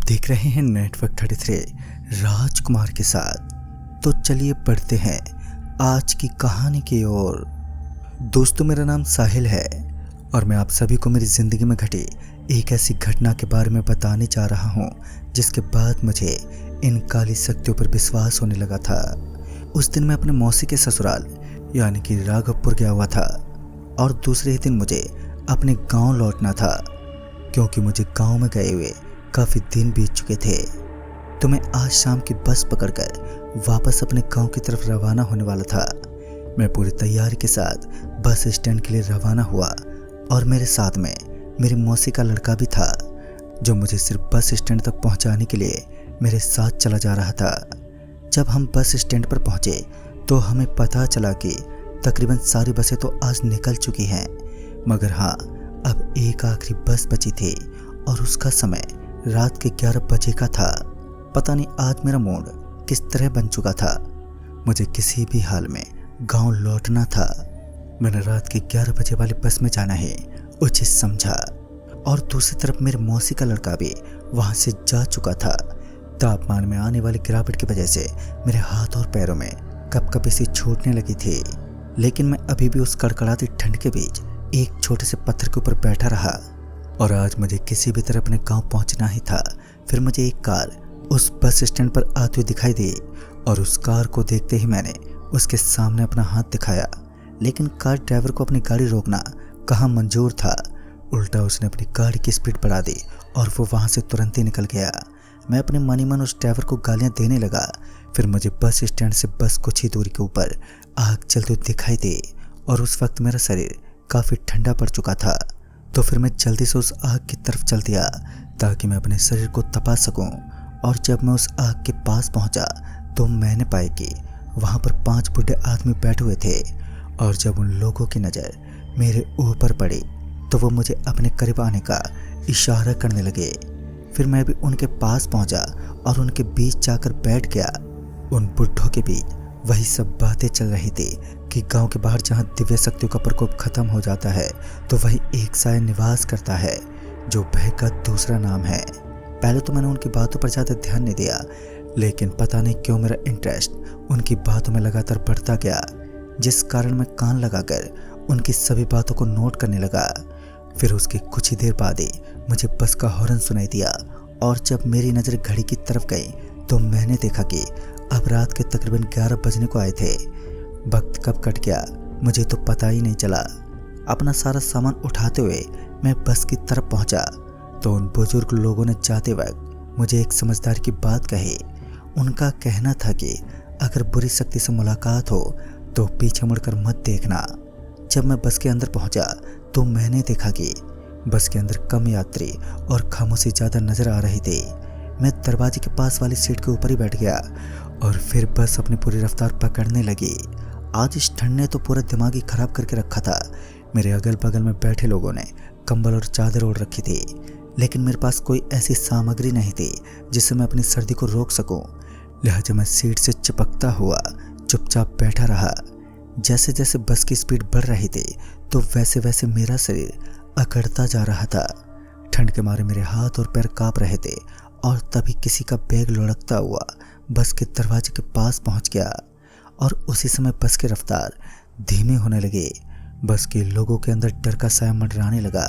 देख रहे हैं नेटवर्क 33 राजकुमार के साथ। तो चलिए बढ़ते हैं आज की कहानी की ओर। दोस्तों, मेरा नाम साहिल है और मैं आप सभी को मेरी ज़िंदगी में घटी एक ऐसी घटना के बारे में बताने जा रहा हूँ जिसके बाद मुझे इन काली शक्तियों पर विश्वास होने लगा था। उस दिन मैं अपने मौसी के ससुराल यानी कि राघवपुर गया हुआ था और दूसरे ही दिन मुझे अपने गांव लौटना था, क्योंकि मुझे गांव में गए हुए काफ़ी दिन बीत चुके थे। तो मैं आज शाम की बस पकड़कर वापस अपने गांव की तरफ रवाना होने वाला था। मैं पूरी तैयारी के साथ बस स्टैंड के लिए रवाना हुआ और मेरे साथ में मेरी मौसी का लड़का भी था, जो मुझे सिर्फ बस स्टैंड तक पहुंचाने के लिए मेरे साथ चला जा रहा था। जब हम बस स्टैंड पर पहुंचे तो हमें पता चला कि तकरीबन सारी बसें तो आज निकल चुकी हैं, मगर हाँ, अब एक आखिरी बस बची थी और उसका समय रात के 11 बजे का था। पता नहीं आज मेरा मूड किस तरह बन चुका था। मुझे किसी भी हाल में गांव लौटना था। मैंने रात के 11 बजे वाली बस में जाना ही उचित समझा और दूसरी तरफ मेरे मौसी का लड़का भी वहां से जा चुका था। तापमान में आने वाली गिरावट की वजह से मेरे हाथ और पैरों में कपकपी सी छूटने लगी थी, लेकिन मैं अभी भी उस कड़कड़ाती ठंड के बीच एक छोटे से पत्थर के ऊपर बैठा रहा और आज मुझे किसी भी तरह अपने गांव पहुंचना ही था। फिर मुझे एक कार उस बस स्टैंड पर आती हुई दिखाई दी और उस कार को देखते ही मैंने उसके सामने अपना हाथ दिखाया, लेकिन कार ड्राइवर को अपनी गाड़ी रोकना कहाँ मंजूर था। उल्टा उसने अपनी गाड़ी की स्पीड बढ़ा दी और वो वहाँ से तुरंत ही निकल गया। मैं अपने मन ही मन उस ड्राइवर को गालियाँ देने लगा। फिर मुझे बस स्टैंड से बस कुछ ही दूरी के ऊपर आग चलती हुई दिखाई दी और उस वक्त मेरा शरीर काफ़ी ठंडा पड़ चुका था। तो फिर मैं जल्दी से उस आग की तरफ चल दिया ताकि मैं अपने शरीर को तपा सकूं। और जब मैं उस आग के पास पहुंचा तो मैंने पाया कि वहां पर 5 बूढ़े आदमी बैठे हुए थे और जब उन लोगों की नज़र मेरे ऊपर पड़ी तो वो मुझे अपने करीब आने का इशारा करने लगे। फिर मैं भी उनके पास पहुंचा और उनके बीच जाकर बैठ गया। उन बुढ़ों के बीच वही सब बातें चल रही थी कि गांव के बाहर जहां दिव्य शक्तियों का प्रकोप खत्म हो जाता है तो वही एक साया निवास करता है, जो भय का दूसरा नाम है। पहले तो मैंने उनकी बातों पर ज़्यादा ध्यान नहीं दिया, लेकिन पता नहीं क्यों मेरा इंटरेस्ट उनकी बातों में लगातार बढ़ता गया, जिस कारण मैं कान लगाकर उनकी सभी बातों को नोट करने लगा। फिर उसके कुछ ही देर बाद ही मुझे बस का हॉर्न सुनाई दिया और जब मेरी नज़र घड़ी की तरफ गई तो मैंने देखा कि अब रात के तकरीबन 11 बजने को आए थे। वक्त कब कट गया मुझे तो पता ही नहीं चला। अपना सारा सामान उठाते हुए मैं बस की तरफ पहुंचा तो उन बुजुर्ग लोगों ने जाते वक्त मुझे एक समझदार की बात कही। उनका कहना था कि अगर बुरी शक्ति से मुलाकात हो तो पीछे मुड़कर मत देखना। जब मैं बस के अंदर पहुंचा तो मैंने देखा कि बस के अंदर कम यात्री और खामोशी ज़्यादा नज़र आ रही थी। मैं दरवाजे के पास वाली सीट के ऊपर ही बैठ गया और फिर बस अपनी पूरी रफ्तार पकड़ने लगी। आज इस ठंड ने तो पूरा दिमाग ही खराब करके रखा था। मेरे अगल बगल में बैठे लोगों ने कंबल और चादर ओढ़ रखी थी, लेकिन मेरे पास कोई ऐसी सामग्री नहीं थी जिससे मैं अपनी सर्दी को रोक सकूं। लिहाजा मैं सीट से चिपकता हुआ चुपचाप बैठा रहा। जैसे जैसे बस की स्पीड बढ़ रही थी तो वैसे वैसे मेरा शरीर अकड़ता जा रहा था। ठंड के मारे मेरे हाथ और पैर कांप रहे थे और तभी किसी का बैग लुढ़कता हुआ बस के दरवाजे के पास पहुंच गया और उसी समय बस की रफ्तार धीमी होने लगी। बस के लोगों के अंदर डर का साया मंडराने लगा।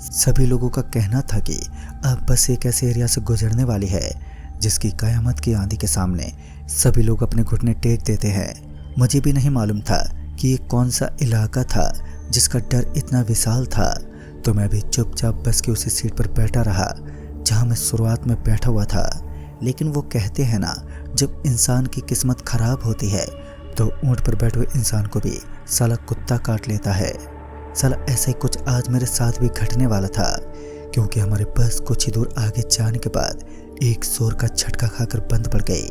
सभी लोगों का कहना था कि अब बस एक ऐसे एरिया से गुजरने वाली है जिसकी कयामत की आंधी के सामने सभी लोग अपने घुटने टेक देते हैं। मुझे भी नहीं मालूम था कि ये कौन सा इलाका था जिसका डर इतना विशाल था। तो मैं भी चुपचाप बस की उसी सीट पर बैठा रहा जहाँ मैं शुरुआत में बैठा हुआ था। लेकिन वो कहते हैं ना, जब इंसान की किस्मत खराब होती है तो ऊंट पर बैठे हुए इंसान को भी साला कुत्ता काट लेता है। साला ऐसा ही कुछ आज मेरे साथ भी घटने वाला था, क्योंकि हमारे बस कुछ ही दूर आगे जाने के बाद एक जोर का झटका खाकर बंद पड़ गई।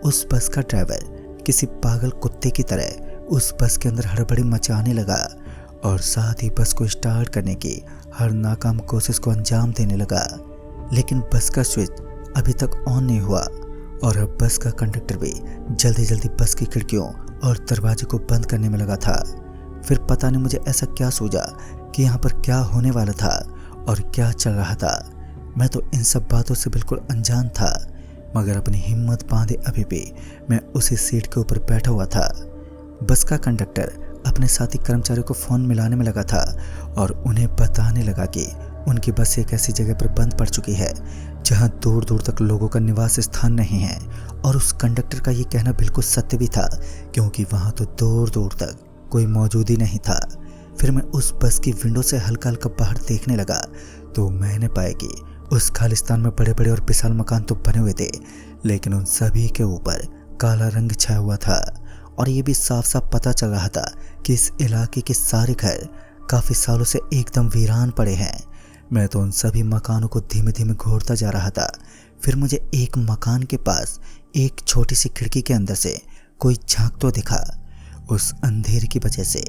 उस बस का ड्राइवर किसी पागल कुत्ते की तरह उस बस के अंदर हड़बड़ी मचाने लगा और साथ ही बस को स्टार्ट करने की हर नाकाम कोशिश को अंजाम देने लगा। लेकिन बस का स्विच अभी तक ऑन नहीं हुआ और अब बस का कंडक्टर भी जल्दी जल्दी बस की खिड़कियों और दरवाजे को बंद करने में लगा था। फिर पता नहीं मुझे ऐसा क्या सूझा कि यहाँ पर क्या होने वाला था और क्या चल रहा था। मैं तो इन सब बातों से बिल्कुल अनजान था, मगर अपनी हिम्मत बांधे अभी भी मैं उसी सीट के ऊपर बैठा हुआ था। बस का कंडक्टर अपने साथी कर्मचारियों को फ़ोन मिलाने में लगा था और उन्हें बताने लगा कि उनकी बस एक ऐसी जगह पर बंद पड़ चुकी है जहां दूर दूर तक लोगों का निवास स्थान नहीं है। और उस कंडक्टर का ये कहना बिल्कुल सत्य भी था, क्योंकि वहां तो दूर दूर तक कोई मौजूद ही नहीं था। फिर मैं उस बस की विंडो से हल्का हल्का बाहर देखने लगा तो मैंने पाया कि उस खालिस्तान में बड़े बड़े और विशाल मकान तो बने हुए थे, लेकिन उन सभी के ऊपर काला रंग छाया हुआ था। और ये भी साफ साफ पता चल रहा था कि इस इलाके के सारे घर काफ़ी सालों से एकदम वीरान पड़े हैं। मैं तो उन सभी मकानों को धीमे धीमे घोरता जा रहा था। फिर मुझे एक मकान के पास एक छोटी सी खिड़की के अंदर से कोई झांक तो दिखा। उस अंधेरे की वजह से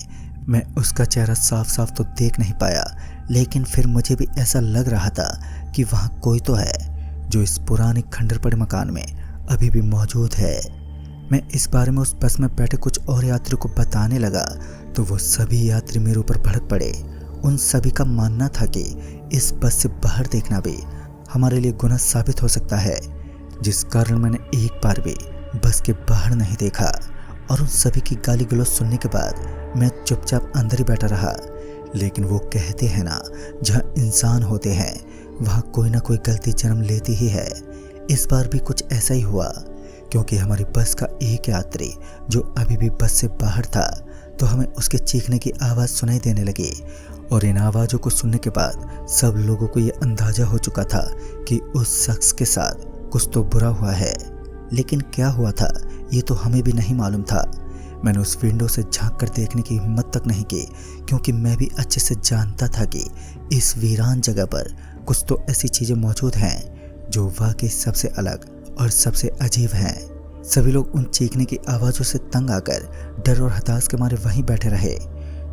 मैं उसका चेहरा साफ साफ तो देख नहीं पाया, लेकिन फिर मुझे भी ऐसा लग रहा था कि वहाँ कोई तो है जो इस पुराने खंडर पड़े मकान में अभी भी मौजूद है। मैं इस बारे में उस बस में बैठे कुछ और यात्रियों को बताने लगा तो वो सभी यात्री मेरे ऊपर भड़क पड़े। उन सभी का मानना था कि इस बस से बाहर देखना भी हमारे लिए गुनाह साबित हो सकता है, जिस कारण मैंने एक बार भी बस के बाहर नहीं देखा। और उन सभी की गाली गलौज सुनने के बाद मैं चुपचाप अंदर ही बैठा रहा। लेकिन वो कहते हैं ना, जहाँ इंसान होते हैं वहाँ कोई ना कोई गलती जन्म लेती ही है। इस बार भी कुछ ऐसा ही हुआ, क्योंकि हमारी बस का एक यात्री जो अभी भी बस से बाहर था तो हमें उसके चीखने की आवाज़ सुनाई देने लगी। और इन आवाज़ों को सुनने के बाद सब लोगों को ये अंदाज़ा हो चुका था कि उस शख्स के साथ कुछ तो बुरा हुआ है। लेकिन क्या हुआ था ये तो हमें भी नहीं मालूम था। मैंने उस विंडो से झांक कर देखने की हिम्मत तक नहीं की, क्योंकि मैं भी अच्छे से जानता था कि इस वीरान जगह पर कुछ तो ऐसी चीज़ें मौजूद हैं जो वाकई सबसे अलग और सबसे अजीब हैं। सभी लोग उन चीखने की आवाज़ों से तंग आकर डर और हताश के मारे वहीं बैठे रहे।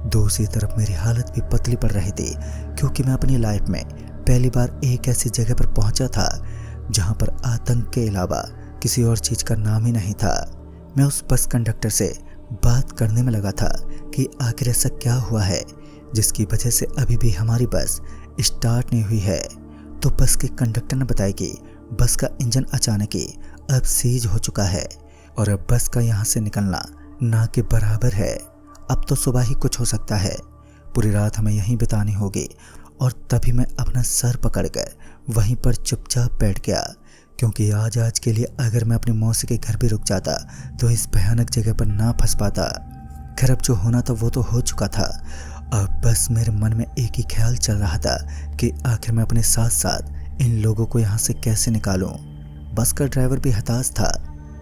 दूसरी तरफ मेरी हालत भी पतली पड़ रही थी, क्योंकि मैं अपनी लाइफ में पहली बार एक ऐसी जगह पर पहुंचा था जहां पर आतंक के अलावा किसी और चीज़ का नाम ही नहीं था। मैं उस बस कंडक्टर से बात करने में लगा था कि आखिर ऐसा क्या हुआ है जिसकी वजह से अभी भी हमारी बस स्टार्ट नहीं हुई है। तो बस के कंडक्टर ने बताया कि बस का इंजन अचानक ही अब सीज हो चुका है और अब बस का यहाँ से निकलना ना के बराबर है। अब तो सुबह ही कुछ हो सकता है, पूरी रात हमें यहीं बितानी होगी। और तभी मैं अपना सर पकड़कर वहीं पर चुपचाप बैठ गया, क्योंकि आज के लिए अगर मैं अपनी मौसी के घर भी रुक जाता तो इस भयानक जगह पर ना फंस पाता। खैर अब जो होना था वो तो हो चुका था। अब बस मेरे मन में एक ही ख्याल चल रहा था कि आखिर मैं अपने साथ साथ इन लोगों को यहाँ से कैसे निकालूं। बस का ड्राइवर भी हताश था।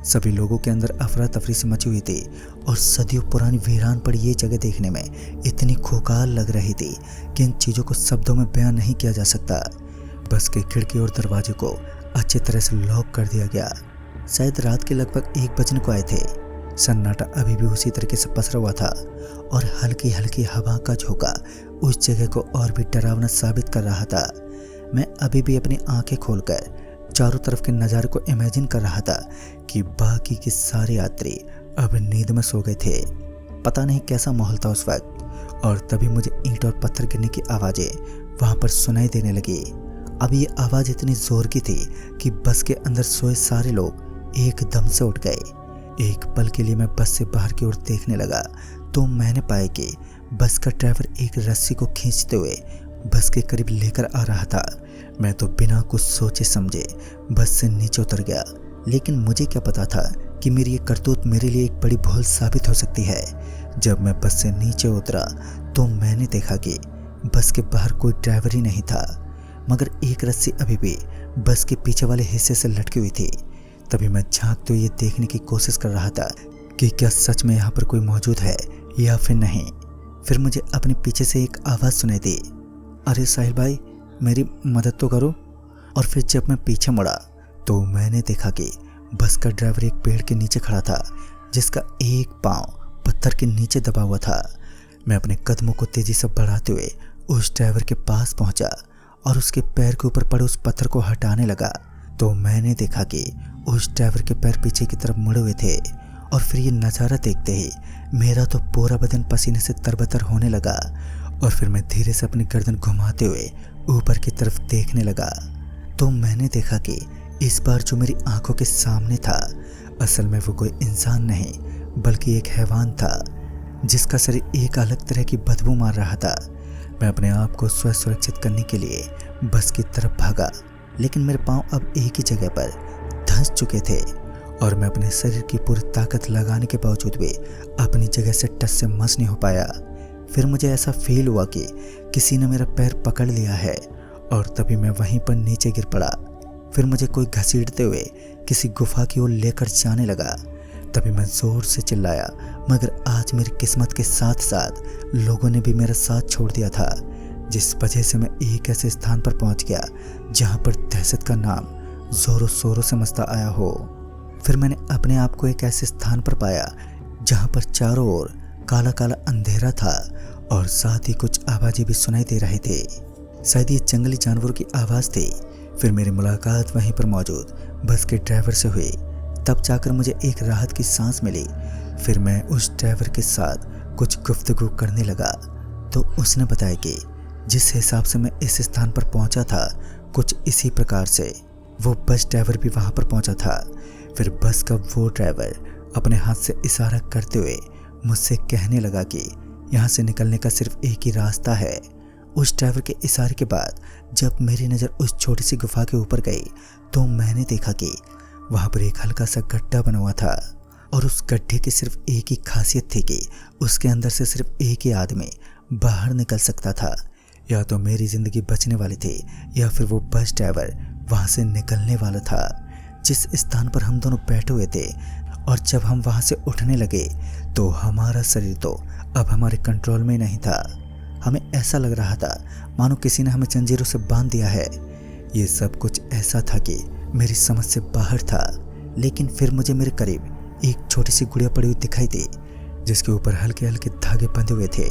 सभी लोगों के अंदर अफरा तफरी सी मची हुई थी और सदियों पुरानी वीरान पड़ी ये जगह देखने में इतनी खोखार लग रही थी कि इन चीज़ों को शब्दों में बयान नहीं किया जा सकता। बस के खिड़की और दरवाजे को अच्छी तरह से लॉक कर दिया गया। शायद रात के लगभग 1 बजने को आए थे। सन्नाटा अभी भी उसी तरीके से पसरा हुआ था और हल्की हल्की हवा का झोंका उस जगह को और भी डरावना साबित कर रहा था। मैं अभी भी अपनी आंखें खोलकर चारों तरफ के नज़ारे को इमेजिन कर रहा था कि बाकी के सारे यात्री अब नींद में सो गए थे। पता नहीं कैसा माहौल था उस वक्त। और तभी मुझे ईंट और पत्थर गिरने की आवाज़ें वहाँ पर सुनाई देने लगी। अब ये आवाज़ इतनी ज़ोर की थी कि बस के अंदर सोए सारे लोग एकदम से उठ गए। एक पल के लिए मैं बस से बाहर की ओर देखने लगा तो मैंने पाया कि बस का ड्राइवर एक रस्सी को खींचते हुए बस के करीब लेकर आ रहा था। मैं तो बिना कुछ सोचे समझे बस से नीचे उतर गया, लेकिन मुझे क्या पता था कि मेरी ये करतूत मेरे लिए एक बड़ी भूल साबित हो सकती है। जब मैं बस से नीचे उतरा तो मैंने देखा कि बस के बाहर कोई ड्राइवर ही नहीं था, मगर एक रस्सी अभी भी बस के पीछे वाले हिस्से से लटकी हुई थी। तभी मैं झांकते हुए ये देखने की कोशिश कर रहा था कि क्या सच में यहाँ पर कोई मौजूद है या फिर नहीं। फिर मुझे अपने पीछे से एक आवाज़ सुनाई दी, अरे साहिल भाई मेरी मदद तो करो। और फिर जब मैं पीछे मुड़ा तो मैंने देखा कि बस का ड्राइवर एक पेड़ के नीचे खड़ा था, जिसका एक पाँव पत्थर के नीचे दबा हुआ था। मैं अपने कदमों को तेज़ी से बढ़ाते हुए उस ड्राइवर के पास पहुंचा और उसके पैर के ऊपर पड़े उस पत्थर को हटाने लगा तो मैंने देखा कि उस ड्राइवर के पैर पीछे की तरफ मुड़े हुए थे। और फिर ये नज़ारा देखते ही मेरा तो पूरा बदन पसीने से तरबतर होने लगा। और फिर मैं धीरे से अपनी गर्दन घुमाते हुए ऊपर की तरफ देखने लगा। तो मैंने देखा कि इस बार जो मेरी आंखों के सामने था असल में वो कोई इंसान नहीं बल्कि एक हैवान था जिसका शरीर एक अलग तरह की बदबू मार रहा था। मैं अपने आप को सुरक्षित करने के लिए बस की तरफ भागा, लेकिन मेरे पांव अब एक ही जगह पर धंस चुके थे और मैं अपने शरीर की पूरी ताकत लगाने के बावजूद भी अपनी जगह से टस से मस नहीं हो पाया। फिर मुझे ऐसा फील हुआ कि किसी ने मेरा पैर पकड़ लिया है और तभी मैं वहीं पर नीचे गिर पड़ा। फिर मुझे कोई घसीटते हुए किसी गुफा की ओर लेकर जाने लगा। तभी मैं जोर से चिल्लाया, मगर आज मेरी किस्मत के साथ साथ लोगों ने भी मेरा साथ छोड़ दिया था, जिस वजह से मैं एक ऐसे स्थान पर पहुंच गया जहां पर दहशत का नाम जोरों शोरों से मचता आया हो। फिर मैंने अपने आप को एक ऐसे स्थान पर पाया जहां पर चारों ओर काला काला अंधेरा था और साथ ही कुछ आवाजें भी सुनाई दे रहे थे। शायद ये जंगली जानवरों की आवाज़ थी। फिर मेरी मुलाकात वहीं पर मौजूद बस के ड्राइवर से हुई। तब जाकर मुझे एक राहत की सांस मिली। फिर मैं उस ड्राइवर के साथ कुछ गुफ्तगू करने लगा तो उसने बताया कि जिस हिसाब से मैं इस स्थान पर पहुंचा था कुछ इसी प्रकार से वो बस ड्राइवर भी वहां पर पहुंचा था। फिर बस का वो ड्राइवर अपने हाथ से इशारा करते हुए मुझसे कहने लगा कि यहाँ से निकलने का सिर्फ एक ही रास्ता है। उस ड्राइवर के इशारे के बाद जब मेरी नज़र उस छोटी सी गुफा के ऊपर गई तो मैंने देखा कि वहाँ पर एक हल्का सा गड्ढा बना हुआ था और उस गड्ढे की सिर्फ एक ही खासियत थी कि उसके अंदर से सिर्फ एक ही आदमी बाहर निकल सकता था। या तो मेरी ज़िंदगी बचने वाली थी या फिर वो बस ड्राइवर वहाँ से निकलने वाला था। जिस स्थान पर हम दोनों बैठे हुए थे और जब हम वहाँ से उठने लगे तो हमारा शरीर तो अब हमारे कंट्रोल में नहीं था। हमें ऐसा लग रहा था मानो किसी ने हमें जंजीरों से बांध दिया है। ये सब कुछ ऐसा था कि मेरी समझ से बाहर था। लेकिन फिर मुझे मेरे करीब एक छोटी सी गुड़िया पड़ी हुई दिखाई दी जिसके ऊपर हल्के हल्के धागे बंधे हुए थे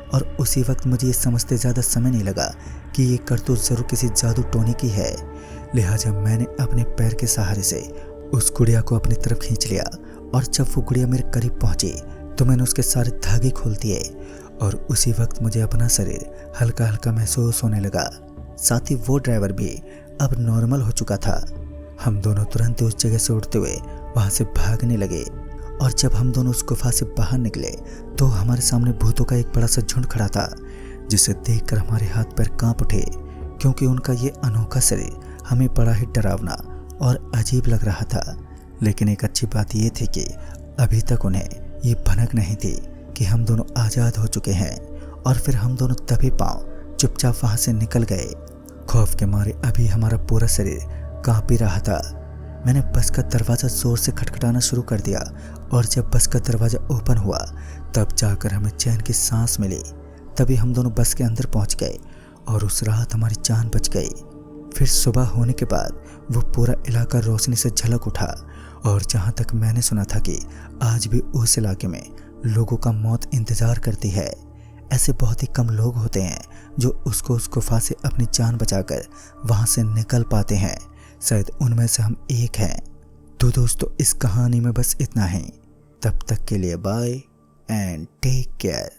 और उसी वक्त मुझे ये समझते ज़्यादा समय नहीं लगा कि ये करतूत ज़रूर किसी जादू टोने की है। लिहाजा मैंने अपने पैर के सहारे से उस गुड़िया को अपनी तरफ खींच लिया और जब वो गुड़िया मेरे करीब पहुंची तो मैंने उसके सारे धागे खोल दिए और उसी वक्त मुझे अपना शरीर हल्का हल्का महसूस होने लगा। साथ ही वो ड्राइवर भी अब नॉर्मल हो चुका था। हम दोनों तुरंत उस जगह से उठते हुए वहाँ से भागने लगे और जब हम दोनों उस गुफा से बाहर निकले तो हमारे सामने भूतों का एक बड़ा सा झुंड खड़ा था जिसे देखकर हमारे हाथ पैर कांप उठे, क्योंकि उनका ये अनोखा शरीर हमें बड़ा ही डरावना और अजीब लग रहा था। लेकिन एक अच्छी बात ये थी कि अभी तक उन्हें ये भनक नहीं थी कि हम दोनों आज़ाद हो चुके हैं। और फिर हम दोनों तभी पांव चुपचाप वहाँ से निकल गए। खौफ के मारे अभी हमारा पूरा शरीर कांप ही रहा था। मैंने बस का दरवाज़ा ज़ोर से खटखटाना शुरू कर दिया और जब बस का दरवाज़ा ओपन हुआ तब जाकर हमें चैन की सांस मिली। तभी हम दोनों बस के अंदर पहुंच गए और उस रात हमारी जान बच गई। फिर सुबह होने के बाद वो पूरा इलाका रोशनी से झलक उठा और जहाँ तक मैंने सुना था कि आज भी उस इलाके में लोगों का मौत इंतज़ार करती है। ऐसे बहुत ही कम लोग होते हैं जो उसको उस गुफा से अपनी जान बचाकर वहाँ से निकल पाते हैं। शायद उनमें से हम एक हैं। तो दोस्तों इस कहानी में बस इतना ही। तब तक के लिए बाय एंड टेक केयर।